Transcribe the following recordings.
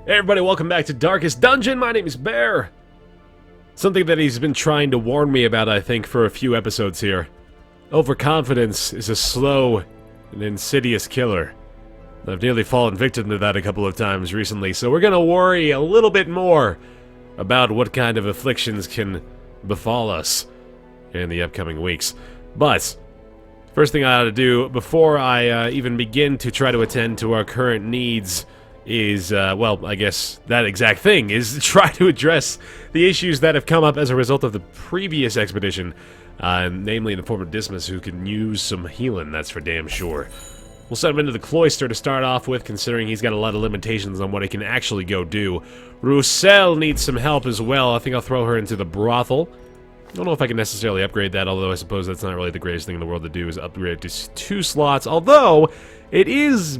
Hey everybody, welcome back to Darkest Dungeon. My name is Baer. Something that he's been trying to warn me about, I think, for a few episodes here. Overconfidence is a slow and insidious killer. I've nearly fallen victim to that a couple of times recently, so we're gonna worry a little bit more about what kind of afflictions can befall us in the upcoming weeks. But first thing I ought to do before I even begin to try to attend to our current needs is, well, I guess that exact thing, is try to address the issues that have come up as a result of the previous expedition, namely in the form of Dismas, who can use some healing, that's for damn sure. We'll send him into the cloister to start off with, considering he's got a lot of limitations on what he can actually go do. Roussel needs some help as well. I think I'll throw her into the brothel. I don't know if I can necessarily upgrade that, although I suppose that's not really the greatest thing in the world to do, is upgrade it to 2 slots, although it is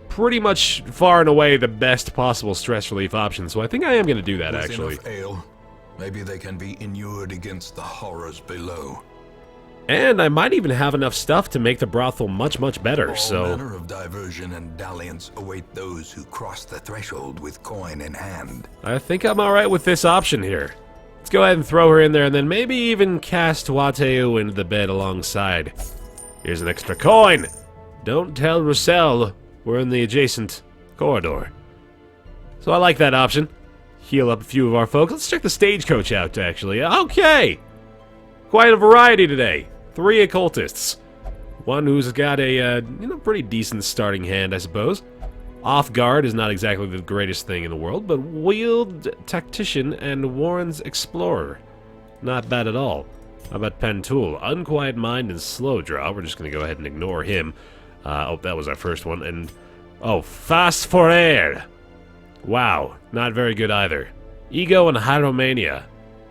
pretty much far and away the best possible stress relief option, so I think I am going to do that, actually. Enough ale, maybe they can be inured against the horrors below. And I might even have enough stuff to make the brothel much, much better, All manner of diversion and dalliance await those who cross the threshold with coin in hand. I think I'm alright with this option here. Let's go ahead and throw her in there, and then maybe even cast Wateu into the bed alongside. Here's an extra coin! Don't tell Roussel we're in the adjacent corridor. So I like that option. Heal up a few of our folks. Let's check the stagecoach out, actually. Okay! Quite a variety today. 3 occultists. One who's got a, pretty decent starting hand, I suppose. Off guard is not exactly the greatest thing in the world, but Wield Tactician and Warren's Explorer. Not bad at all. How about Pentool? Unquiet Mind and Slow Draw. We're just going to go ahead and ignore him. Oh, that was our first one. And, oh, Fast for Air. Wow, not very good either. Ego and Hyromania.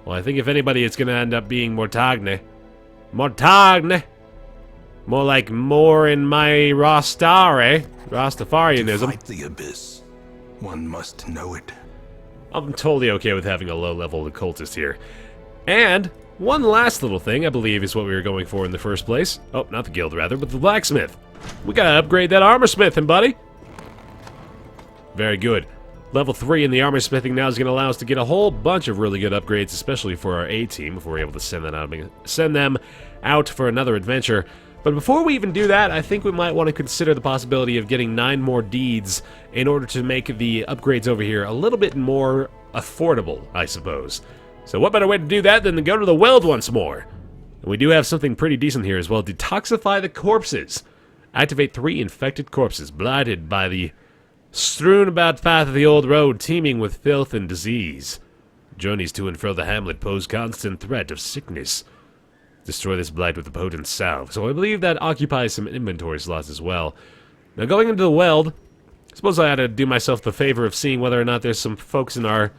Well, I think if anybody, it's going to end up being Mortagne. Mortagne! More like more in my Rastare. Rastafarianism. To fight the abyss, one must know it. I'm totally okay with having a low-level occultist here. And one last little thing, I believe, is what we were going for in the first place. Oh, not the guild, rather, but the blacksmith. We gotta upgrade that armor smithing, buddy. Very good. Level 3 in the armor smithing now is going to allow us to get a whole bunch of really good upgrades, especially for our A-team, if we're able to send them out for another adventure. But before we even do that, I think we might want to consider the possibility of getting 9 more deeds in order to make the upgrades over here a little bit more affordable, I suppose. So what better way to do that than to go to the weld once more? And we do have something pretty decent here as well. Detoxify the corpses. Activate 3 infected corpses, blighted by the strewn about path of the old road, teeming with filth and disease. Journeys to and fro the hamlet pose constant threat of sickness. Destroy this blight with a potent salve. So I believe that occupies some inventory slots as well. Now going into the weld, I suppose I ought to do myself the favor of seeing whether or not there's some folks in our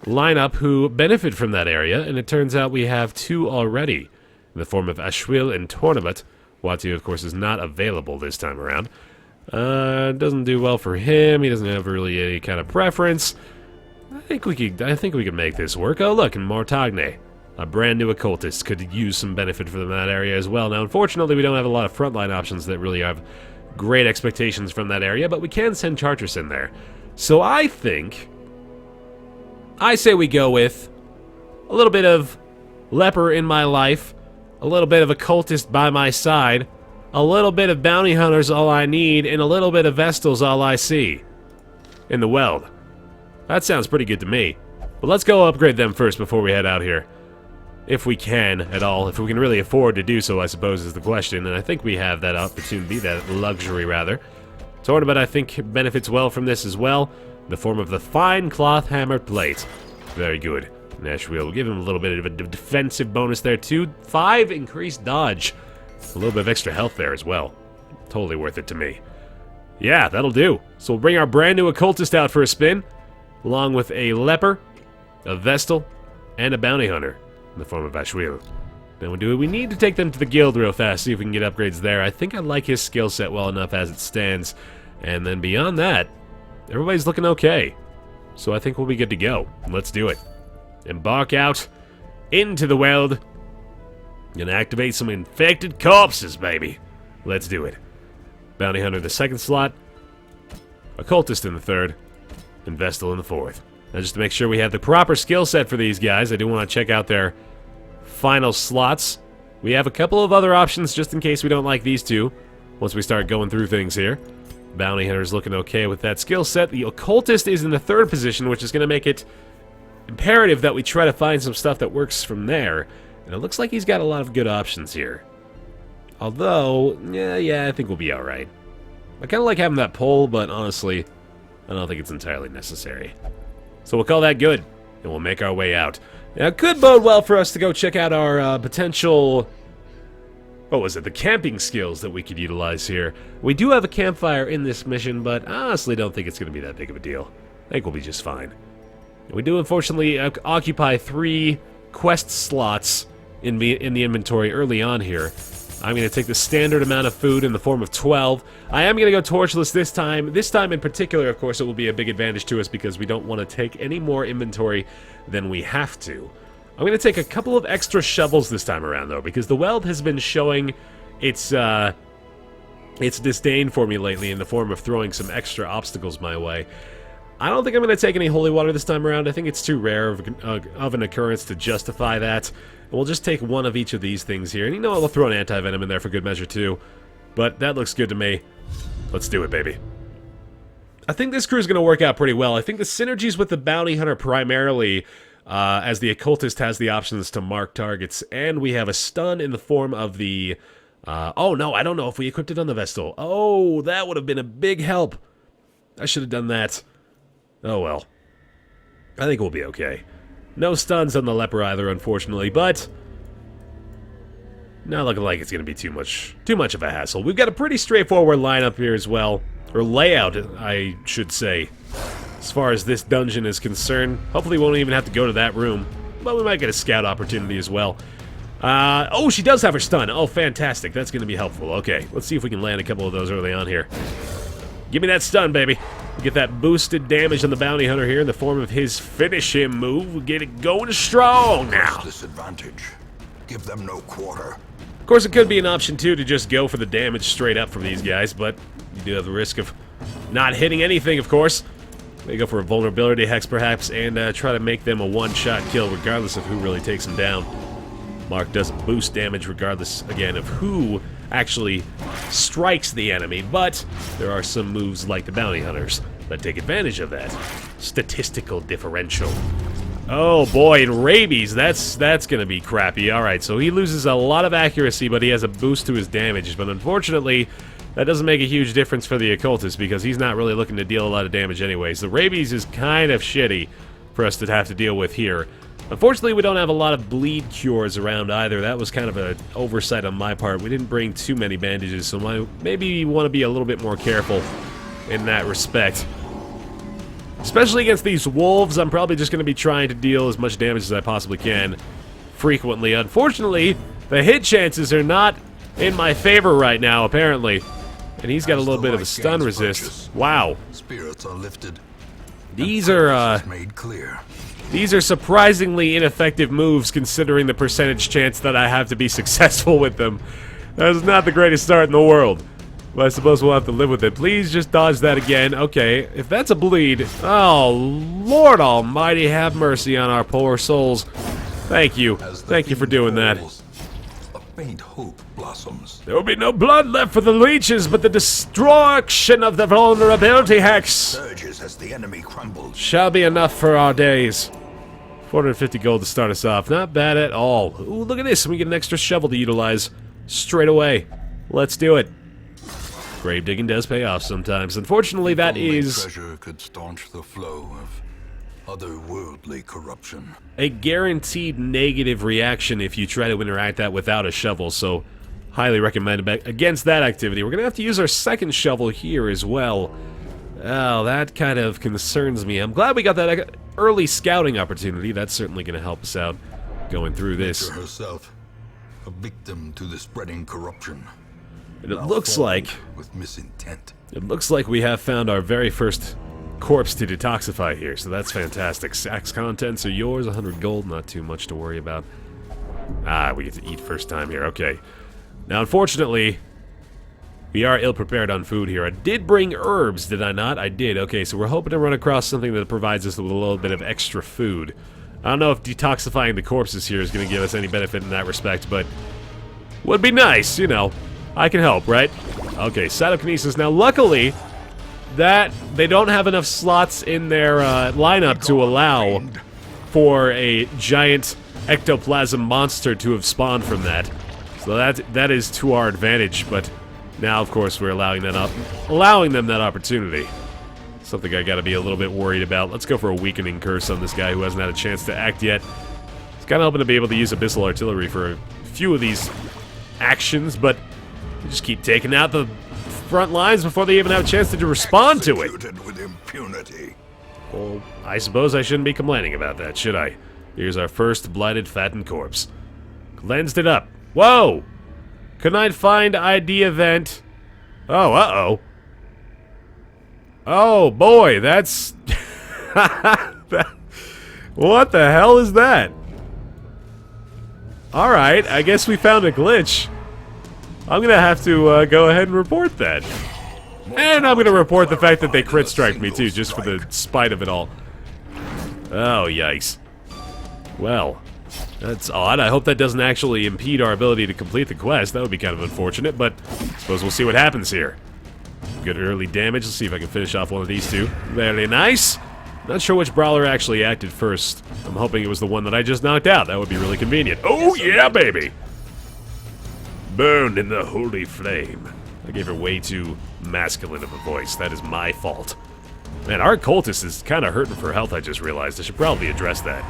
lineup who benefit from that area, and it turns out we have 2 already, in the form of Ashwil and Tornabat. Wateu, of course, is not available this time around. Doesn't do well for him. He doesn't have really any kind of preference. I think we could make this work. Oh, look, and Mortagne, a brand new occultist, could use some benefit from that area as well. Now, unfortunately, we don't have a lot of frontline options that really have great expectations from that area, but we can send Chartres in there. So I say we go with a little bit of leper in my life, a little bit of occultist by my side, a little bit of bounty hunters all I need, and a little bit of vestals all I see. In the weld. That sounds pretty good to me. But let's go upgrade them first before we head out here. If we can at all. If we can really afford to do so, I suppose, is the question. And I think we have that opportunity, that luxury, rather. Tornabat, I think, benefits well from this as well. In the form of the fine cloth hammer plate. Very good. Nashville will give him a little bit of a defensive bonus there, too. 5 increased dodge. A little bit of extra health there as well. Totally worth it to me. Yeah, that'll do. So we'll bring our brand new occultist out for a spin, along with a leper, a vestal, and a bounty hunter in the form of Ashwil. Then we need to take them to the guild real fast, see if we can get upgrades there. I think I like his skill set well enough as it stands. And then beyond that, everybody's looking okay. So I think we'll be good to go. Let's do it. Embark out into the weld. Gonna activate some infected corpses, baby. Let's do it. Bounty Hunter in the second slot. Occultist in the third. and Vestal in the 4th. Now, just to make sure we have the proper skill set for these guys, I do want to check out their final slots. We have a couple of other options just in case we don't like these two once we start going through things here. Bounty Hunter's looking okay with that skill set. The Occultist is in the 3rd position, which is going to make it imperative that we try to find some stuff that works from there. And it looks like he's got a lot of good options here. Although, yeah, I think we'll be alright. I kind of like having that pole, but honestly, I don't think it's entirely necessary. So we'll call that good, and we'll make our way out. Now, it could bode well for us to go check out our potential... What was it? The camping skills that we could utilize here. We do have a campfire in this mission, but I honestly don't think it's going to be that big of a deal. I think we'll be just fine. We do, unfortunately, occupy 3 quest slots in the inventory early on here. I'm going to take the standard amount of food in the form of 12. I am going to go torchless this time. This time in particular, of course, it will be a big advantage to us because we don't want to take any more inventory than we have to. I'm going to take a couple of extra shovels this time around, though, because the weld has been showing its disdain for me lately in the form of throwing some extra obstacles my way. I don't think I'm going to take any holy water this time around. I think it's too rare of an occurrence to justify that. We'll just take one of each of these things here. And you know what? We'll throw an anti-venom in there for good measure, too. But that looks good to me. Let's do it, baby. I think this crew is going to work out pretty well. I think the synergies with the Bounty Hunter primarily... as the Occultist has the options to mark targets, and we have a stun in the form of the... oh, no, I don't know if we equipped it on the Vestal. Oh, that would have been a big help. I should have done that. Oh, well. I think we'll be okay. No stuns on the Leper either, unfortunately, but... not looking like it's going to be too much of a hassle. We've got a pretty straightforward lineup here as well. Or layout, I should say. As far as this dungeon is concerned, hopefully we won't even have to go to that room, but we might get a scout opportunity as well. Oh, she does have her stun. Oh, fantastic. That's going to be helpful. Okay, let's see if we can land a couple of those early on here. Give me that stun, baby. We get that boosted damage on the Bounty Hunter here in the form of his finish him move. We get it going strong now. Disadvantage. Give them no quarter. Of course, it could be an option, too, to just go for the damage straight up from these guys, but you do have the risk of not hitting anything, of course. They go for a vulnerability hex, perhaps, and try to make them a one-shot kill, regardless of who really takes them down. Mark does boost damage, regardless, again, of who actually strikes the enemy, but there are some moves like the Bounty Hunters that take advantage of that statistical differential. Oh boy, and rabies, that's gonna be crappy. Alright, so he loses a lot of accuracy, but he has a boost to his damage, but unfortunately... that doesn't make a huge difference for the Occultist because he's not really looking to deal a lot of damage anyways. The rabies is kind of shitty for us to have to deal with here. Unfortunately, we don't have a lot of bleed cures around either. That was kind of an oversight on my part. We didn't bring too many bandages, so maybe you want to be a little bit more careful in that respect. Especially against these wolves, I'm probably just going to be trying to deal as much damage as I possibly can frequently. Unfortunately, the hit chances are not in my favor right now, apparently. And he's got a little bit of a stun resist. Wow. Spirits are lifted. These are made clear. These are surprisingly ineffective moves considering the percentage chance that I have to be successful with them. That is not the greatest start in the world. But I suppose we'll have to live with it. Please just dodge that again. Okay, if that's a bleed... oh, Lord almighty, have mercy on our poor souls. Thank you. Thank you for doing that. A faint hope blossoms. There will be no blood left for the leeches, but the destruction of the vulnerability hex Surges as the enemy crumbles. shall be enough for our days. 450 gold to start us off. Not bad at all. Ooh, look at this. We get an extra shovel to utilize straight away. Let's do it. Grave digging does pay off sometimes. Unfortunately, that is Treasure could staunch the flow of otherworldly corruption. a guaranteed negative reaction if you try to interact that without a shovel, so highly recommend against that activity. We're going to have to use our second shovel here as well. Oh, that kind of concerns me. I'm glad we got that early scouting opportunity. That's certainly going to help us out going through this. Nature herself, a victim to the spreading corruption. And it looks like with misintent. It looks like we have found our very first corpse to detoxify here, so that's fantastic. Sack's contents are yours, 100 gold, not too much to worry about. Ah, we get to eat first time here, okay. Now, unfortunately, We are ill-prepared on food here. I did bring herbs, did I not? I did. Okay, so we're hoping to run across something that provides us with a little bit of extra food. I don't know if detoxifying the corpses here is going to give us any benefit in that respect, but would be nice, you know. I can help, right? Okay, cytokinesis. Now, luckily, that they don't have enough slots in their lineup to allow for a giant ectoplasm monster to have spawned from that. So that is to our advantage, but now, of course, we're allowing them that opportunity. Something I gotta be a little bit worried about. Let's go for a weakening curse on this guy who hasn't had a chance to act yet. He's kinda hoping to be able to use abyssal artillery for a few of these actions, but we just keep taking out the front lines before they even have a chance to respond to it. With impunity. Well, I suppose I shouldn't be complaining about that, should I? Here's our first blighted fattened corpse. Cleansed it up. Whoa! Couldn't I find ID event? Oh, uh-oh. Oh, boy, that's... What the hell is that? Alright, I guess we found a glitch. I'm gonna have to go ahead and report that. And I'm gonna report the fact that they crit strike me too, just for the spite of it all. Oh, yikes. Well, that's odd. I hope that doesn't actually impede our ability to complete the quest. That would be kind of unfortunate, but I suppose we'll see what happens here. Good early damage. Let's see if I can finish off one of these two. Very nice. Not sure which brawler actually acted first. I'm hoping it was the one that I just knocked out. That would be really convenient. Oh, yeah, baby! Burned in the holy flame. I gave her way too masculine of a voice. That is my fault. Man, our cultist is kind of hurting for health, I just realized. I should probably address that.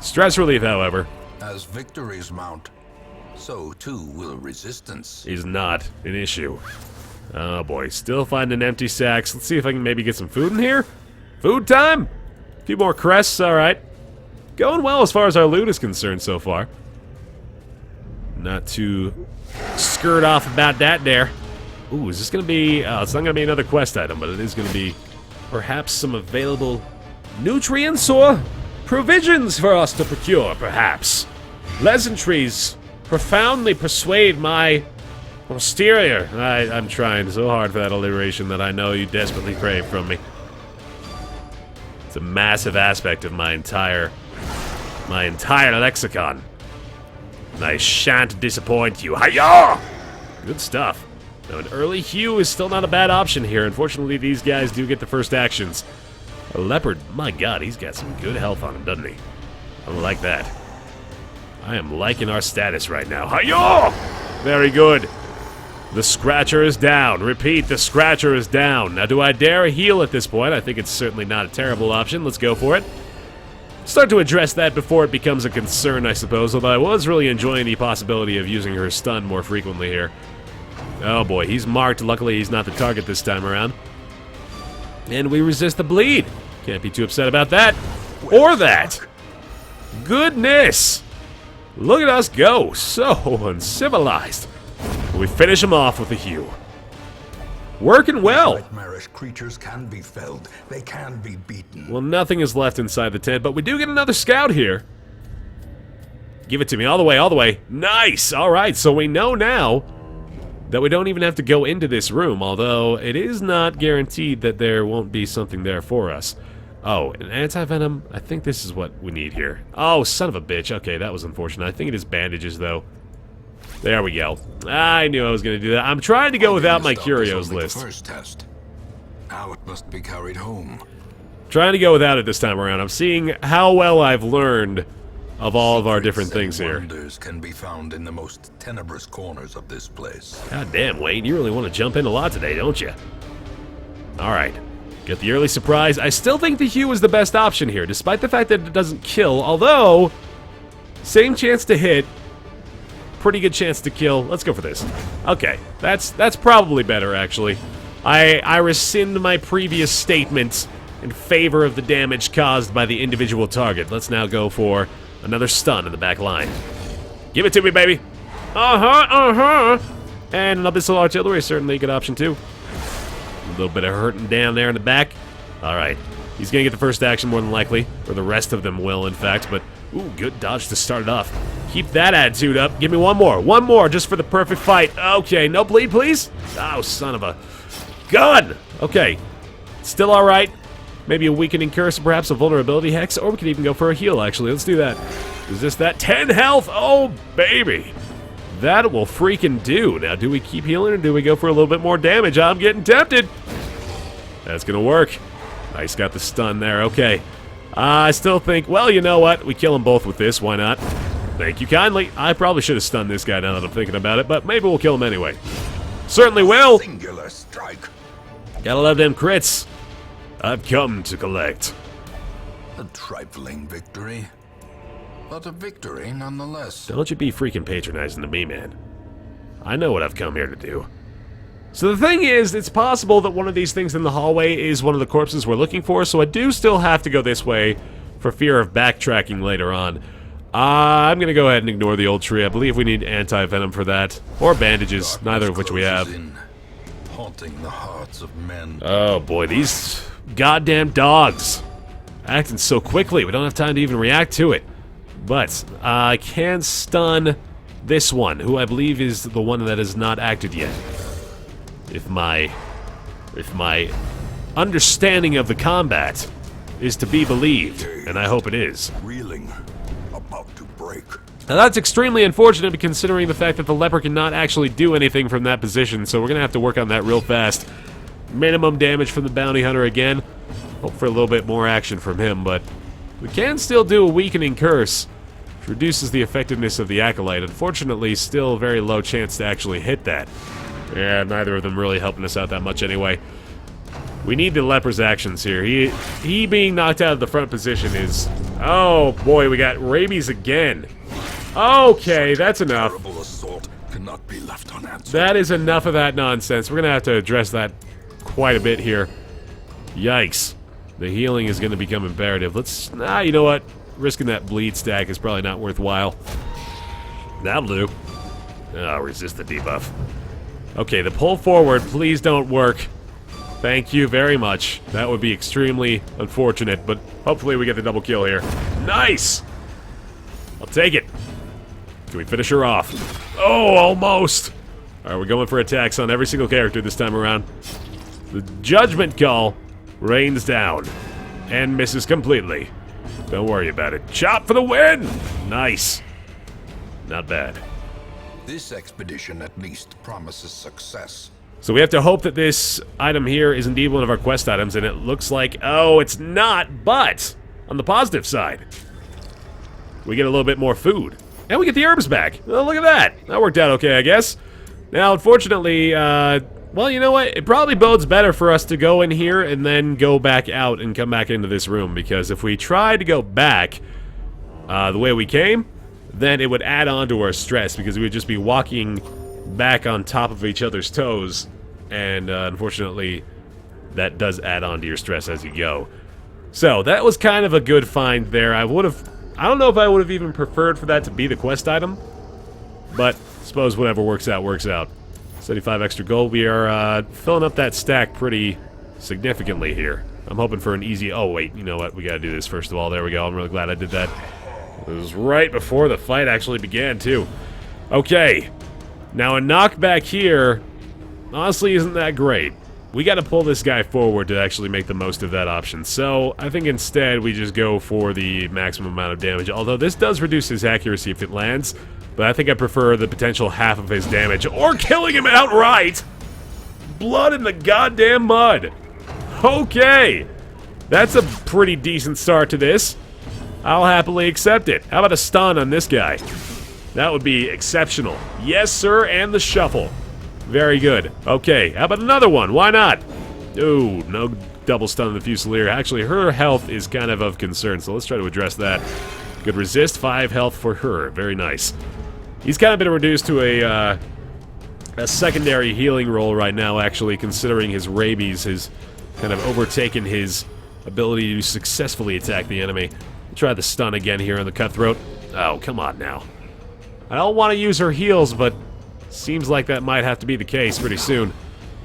Stress relief, however. As victories mount, so too will resistance. Is not an issue. Oh boy, still finding empty sacks. Let's see if I can maybe get some food in here. Food time? A few more crests, alright. Going well as far as our loot is concerned so far. Not too skirt off about that there. Ooh, is this gonna be... it's not gonna be another quest item, but it is gonna be perhaps some available nutrients or provisions for us to procure, perhaps. Pleasantries profoundly persuade my posterior. I'm trying so hard for that alliteration that I know you desperately crave from me. It's a massive aspect of my entire lexicon. And I shan't disappoint you. Hi-yah! Good stuff. Now, an early hew is still not a bad option here. Unfortunately, these guys do get the first actions. A leopard, my god, he's got some good health on him, doesn't he? I like that. I am liking our status right now. Hi-yah! Very good. The Scratcher is down. Repeat, the Scratcher is down. Now, do I dare heal at this point? I think it's certainly not a terrible option. Let's go for it. Start to address that before it becomes a concern, I suppose, although I was really enjoying the possibility of using her stun more frequently here. Oh boy, he's marked. Luckily, he's not the target this time around. And we resist the bleed. Can't be too upset about that. Or that. Goodness! Look at us go. So uncivilized. We finish him off with a hew. Working well. Nightmarish creatures can be felled. They can be beaten. Well, nothing is left inside the tent, but we do get another scout here. Give it to me all the way, all the way. Nice! Alright, so we know now that we don't even have to go into this room, although it is not guaranteed that there won't be something there for us. Oh, an anti-venom? I think this is what we need here. Oh, son of a bitch. Okay, that was unfortunate. I think it is bandages, though. There we go. I knew I was going to do that. I'm trying to go without my curios list. The first test. Now it must be carried home. Trying to go without it this time around. I'm seeing how well I've learned of all of our different things here. Wonders can be found in the most tenebrous corners of this place. God damn, Wayne, you really want to jump in a lot today, don't you? Alright. Get the early surprise. I still think the hew is the best option here, despite the fact that it doesn't kill, although same chance to hit, pretty good chance to kill. Let's go for this. Okay, that's probably better, actually. I rescind my previous statement in favor of the damage caused by the individual target. Let's now go for another stun in the back line. Give it to me, baby. And an abyssal artillery is certainly a good option, too. A little bit of hurting down there in the back. Alright. He's going to get the first action more than likely. Or the rest of them will, in fact. But Ooh, good dodge to start it off. Keep that attitude up. Give me one more. One more, just for the perfect fight. Okay, no bleed, please. Oh, son of a gun. Okay, still all right. Maybe a weakening curse, perhaps a vulnerability hex, or we could even go for a heal, actually. Let's do that. Resist that. 10 health. Oh, baby. That will freaking do. Now, do we keep healing or do we go for a little bit more damage? I'm getting tempted. That's going to work. Nice, got the stun there. Okay. I still think, well, you know what? We kill them both with this. Why not? Thank you kindly. I probably should have stunned this guy now that I'm thinking about it, but maybe we'll kill him anyway. Certainly will. Singular strike. Gotta love them crits. I've come to collect. A trifling victory, but a victory nonetheless. Don't you be freaking patronizing to me, man. I know what I've come here to do. So the thing is, it's possible that one of these things in the hallway is one of the corpses we're looking for, so I do still have to go this way for fear of backtracking later on. I'm gonna go ahead and ignore the old tree. I believe we need anti-venom for that. Or bandages, Darkness neither of which we have. closes in, haunting the hearts of men. Oh boy, these goddamn dogs. Acting so quickly, we don't have time to even react to it. But I can stun this one, who I believe is the one that has not acted yet. If my understanding of the combat is to be believed, and I hope it is. Reeling, about to break. Now that's extremely unfortunate considering the fact that the leper cannot actually do anything from that position, so we're going to have to work on that real fast. Minimum damage from the bounty hunter again. Hope for a little bit more action from him, but we can still do a weakening curse, which reduces the effectiveness of the acolyte. Unfortunately, still a very low chance to actually hit that. Yeah, neither of them really helping us out that much anyway. We need the leper's actions here. He being knocked out of the front position is... Oh boy, we got rabies again. Okay, that's enough. Terrible assault cannot be left unanswered. That is enough of that nonsense. We're gonna have to address that quite a bit here. Yikes. The healing is gonna become imperative. Let's... you know what? Risking that bleed stack is probably not worthwhile. That'll do. Resist the debuff. Okay, the pull forward, please don't work. Thank you very much. That would be extremely unfortunate, but hopefully we get the double kill here. Nice! I'll take it. Can we finish her off? Oh, almost! Alright, we're going for attacks on every single character this time around. The judgment call rains down and misses completely. Don't worry about it. Chop for the win! Nice. Not bad. This expedition at least promises success. So we have to hope that this item here is indeed one of our quest items, and it looks like, oh, it's not, but on the positive side, we get a little bit more food. And we get the herbs back. Oh, look at that. That worked out okay, I guess. Now, unfortunately, well, you know what? It probably bodes better for us to go in here and then go back out and come back into this room, because if we try to go back the way we came, then it would add on to our stress, because we would just be walking back on top of each other's toes, and unfortunately that does add on to your stress as you go. So that was kind of a good find there. I don't know if I would have even preferred for that to be the quest item, but I suppose whatever works out works out. 75 extra gold. We are filling up that stack pretty significantly here. I'm hoping for an easy... Oh wait, you know what, we gotta do this first of all. There we go. I'm really glad I did that. It was right before the fight actually began too. Okay, now a knockback here honestly isn't that great. We got to pull this guy forward to actually make the most of that option. So I think instead we just go for the maximum amount of damage. Although this does reduce his accuracy if it lands, but I think I prefer the potential half of his damage, or killing him outright. Blood in the goddamn mud. Okay, that's a pretty decent start to this. I'll happily accept it. How about a stun on this guy? That would be exceptional. Yes, sir, and the shuffle. Very good. Okay, how about another one? Why not? Ooh, no double stun on the Fusilier. Actually, her health is kind of concern, so let's try to address that. Good resist, 5 health for her. Very nice. He's kind of been reduced to a secondary healing role right now, actually, considering his rabies has kind of overtaken his ability to successfully attack the enemy. We'll try the stun again here on the Cutthroat. Oh, come on now. I don't want to use her heals, but seems like that might have to be the case pretty soon.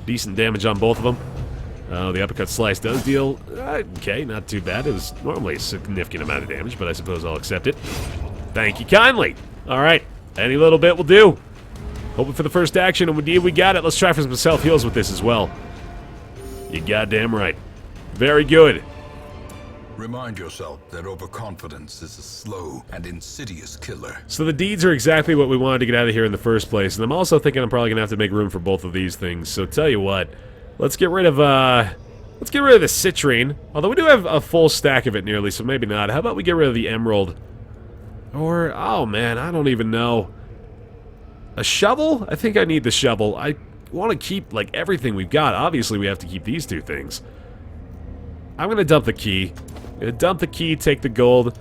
Decent damage on both of them. Oh, the uppercut slice does deal... okay, not too bad. It was normally a significant amount of damage, but I suppose I'll accept it. Thank you kindly. Alright, any little bit will do. Hoping for the first action, and indeed we got it. Let's try for some self-heals with this as well. You goddamn right. Very good. Remind yourself that overconfidence is a slow and insidious killer. So the deeds are exactly what we wanted to get out of here in the first place, and I'm also thinking I'm probably going to have to make room for both of these things. So tell you what, let's get rid of the citrine. Although we do have a full stack of it nearly, so maybe not. How about we get rid of the emerald? Or, oh man, I don't even know. A shovel? I think I need the shovel. I want to keep, like, everything we've got. Obviously, we have to keep these two things. I'm going to dump the key. I'm going to dump the key, take the gold.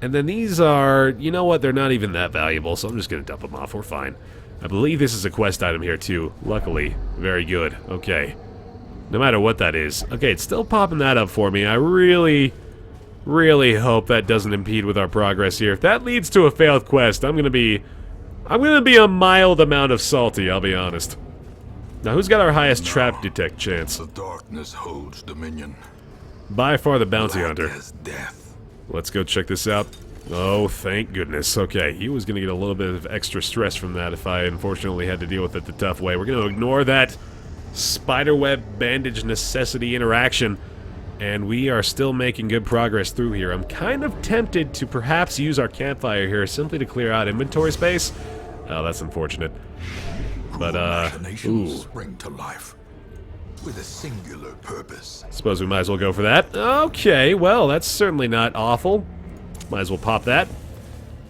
And then these are, you know what, they're not even that valuable, so I'm just going to dump them off. We're fine. I believe this is a quest item here, too. Luckily. Very good. Okay. No matter what that is. Okay, it's still popping that up for me. I really hope that doesn't impede with our progress here. If that leads to a failed quest, I'm going to be a mild amount of salty, I'll be honest. Now, who's got our highest trap detect chance? The darkness holds dominion. By far the bounty Black hunter. as death. Let's go check this out. Oh, thank goodness. Okay, he was going to get a little bit of extra stress from that if I unfortunately had to deal with it the tough way. We're going to ignore that spiderweb bandage necessity interaction, and we are still making good progress through here. I'm kind of tempted to perhaps use our campfire here simply to clear out inventory space. Oh, that's unfortunate. But, Machinations spring to life with a singular purpose. Suppose we might as well go for that. Okay, well, that's certainly not awful. Might as well pop that.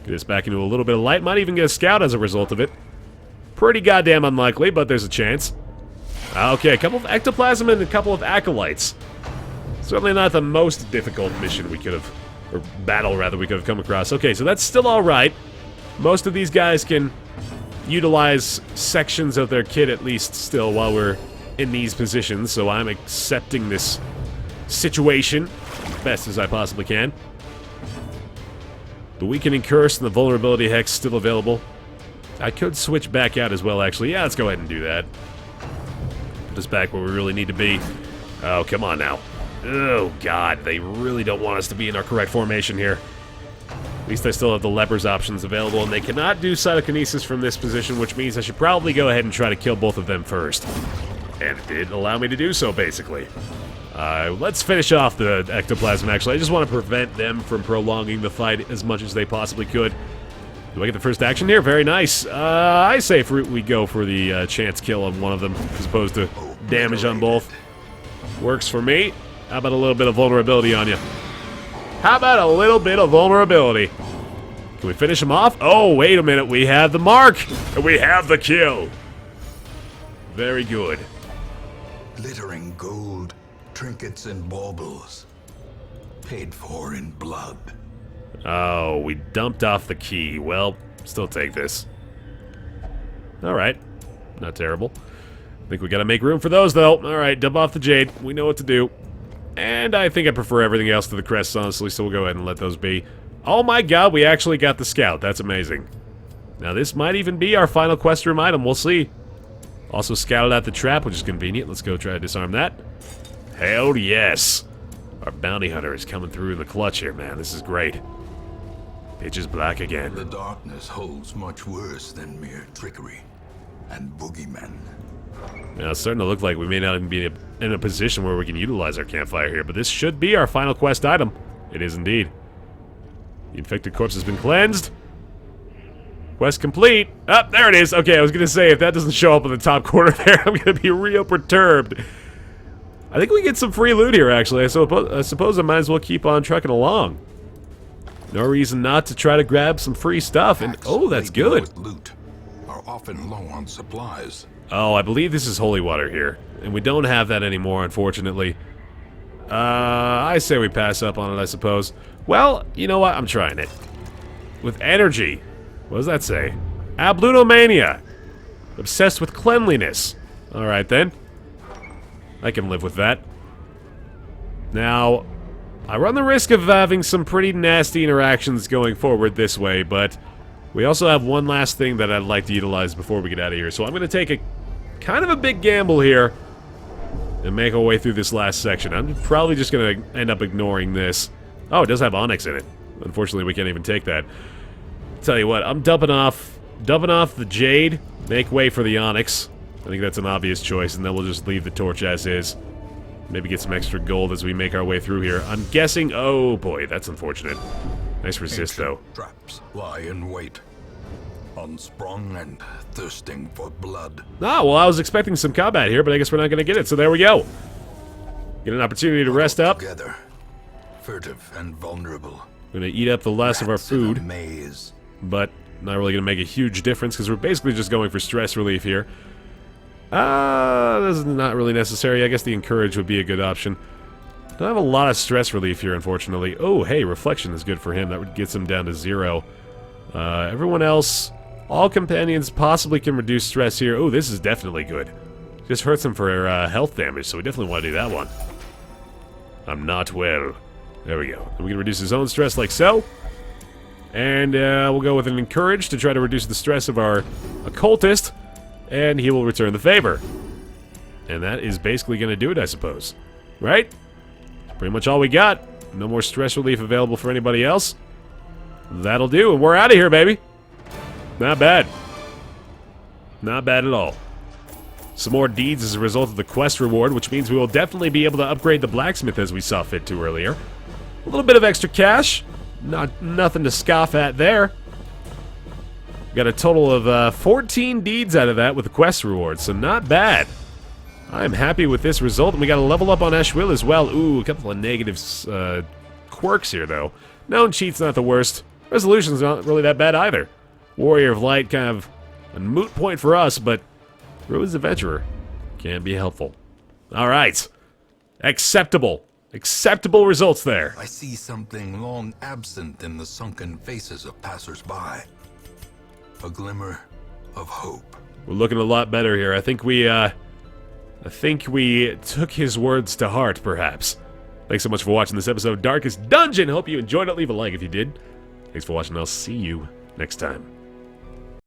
Get us back into a little bit of light. Might even get a scout as a result of it. Pretty goddamn unlikely, but there's a chance. Okay, a couple of ectoplasm and a couple of acolytes. Certainly not the most difficult mission we could have, or battle rather, we could have come across. Okay, so that's still alright. Most of these guys can utilize sections of their kit at least still while we're in these positions, so I'm accepting this situation best as I possibly can. The weakening curse and the vulnerability hex still available. I could switch back out as well, actually. Yeah, let's go ahead and do that. Put us back where we really need to be. Oh, come on now. Oh, God, they really don't want us to be in our correct formation here. At least I still have the lepers options available, and they cannot do cytokinesis from this position, which means I should probably go ahead and try to kill both of them first. And it did allow me to do so, basically. Let's finish off the ectoplasm, actually. I just want to prevent them from prolonging the fight as much as they possibly could. Do I get the first action here? Very nice. I say we go for the chance kill on one of them, as opposed to damage on both. Works for me. How about a little bit of vulnerability on you? How about a little bit of vulnerability? Can we finish him off? Oh, wait a minute. We have the mark. And we have the kill. Very good. Glittering gold, trinkets and baubles. Paid for in blood. Oh, we dumped off the key. Well, still take this. Alright. Not terrible. I think we gotta make room for those, though. Alright, dump off the jade. We know what to do. And I think I prefer everything else to the crests, honestly, so we'll go ahead and let those be. Oh my god, we actually got the scout. That's amazing. Now, this might even be our final quest room item. We'll see. Also scouted out the trap, which is convenient. Let's go try to disarm that. Hell yes. Our bounty hunter is coming through in the clutch here, man. This is great. Pitch is black again. The darkness holds much worse than mere trickery and boogeymen. Now, it's starting to look like we may not even be in a position where we can utilize our campfire here, but this should be our final quest item. It is indeed. The infected corpse has been cleansed. Quest complete. Oh, there it is. Okay, I was going to say, if that doesn't show up in the top corner there, I'm going to be real perturbed. I think we get some free loot here, actually. I suppose I might as well keep on trucking along. No reason not to try to grab some free stuff. And oh, that's good. With loot are often low on supplies. Oh, I believe this is holy water here. And we don't have that anymore, unfortunately. I say we pass up on it, I suppose. Well, you know what? I'm trying it. With energy. What does that say? Ablutomania. Obsessed with cleanliness. Alright then. I can live with that. Now, I run the risk of having some pretty nasty interactions going forward this way, but we also have one last thing that I'd like to utilize before we get out of here. So I'm going to take a kind of a big gamble here and make our way through this last section. I'm probably just going to end up ignoring this. Oh, it does have onyx in it. Unfortunately, we can't even take that. Tell you what, I'm dumping off the jade, make way for the onyx. I think that's an obvious choice, and then we'll just leave the torch as is. Maybe get some extra gold as we make our way through here. I'm guessing... Oh, boy, that's unfortunate. Nice resist, though. Traps lie in wait, unsprung and thirsting for blood. Ah, well, I was expecting some combat here, but I guess we're not going to get it, so there we go. Get an opportunity to rest up. Together, furtive and vulnerable. We're going to eat up the last of our Rats in a food, maze. but not really going to make a huge difference, because we're basically just going for stress relief here. This is not really necessary. I guess the encourage would be a good option. Don't have a lot of stress relief here, unfortunately. Oh, hey, reflection is good for him. That would get him down to 0. Everyone else, all companions possibly can reduce stress here. Oh, this is definitely good. Just hurts him for health damage, so we definitely want to do that one. I'm not well. There we go. And we can reduce his own stress like so. And we'll go with an encourage to try to reduce the stress of our occultist. And he will return the favor. And that is basically going to do it, I suppose. Right? Pretty much all we got. No more stress relief available for anybody else. That'll do, and we're out of here, baby. Not bad. Not bad at all. Some more deeds as a result of the quest reward, which means we will definitely be able to upgrade the blacksmith as we saw fit to earlier. A little bit of extra cash. Nothing to scoff at there. Got a total of 14 deeds out of that with the quest reward, so not bad. I'm happy with this result, and we got a level up on Ashwill as well. Ooh, a couple of negative quirks here, though. Known cheat's not the worst. Resolution's not really that bad either. Warrior of Light, kind of a moot point for us, but Ruin's Adventurer can be helpful. All right. Acceptable. Acceptable results there. I see something long absent in the sunken faces of passers-by. A glimmer of hope. We're looking a lot better here. I think we took his words to heart, perhaps. Thanks so much for watching this episode of Darkest Dungeon. Hope you enjoyed it. Leave a like if you did. Thanks for watching. I'll see you next time.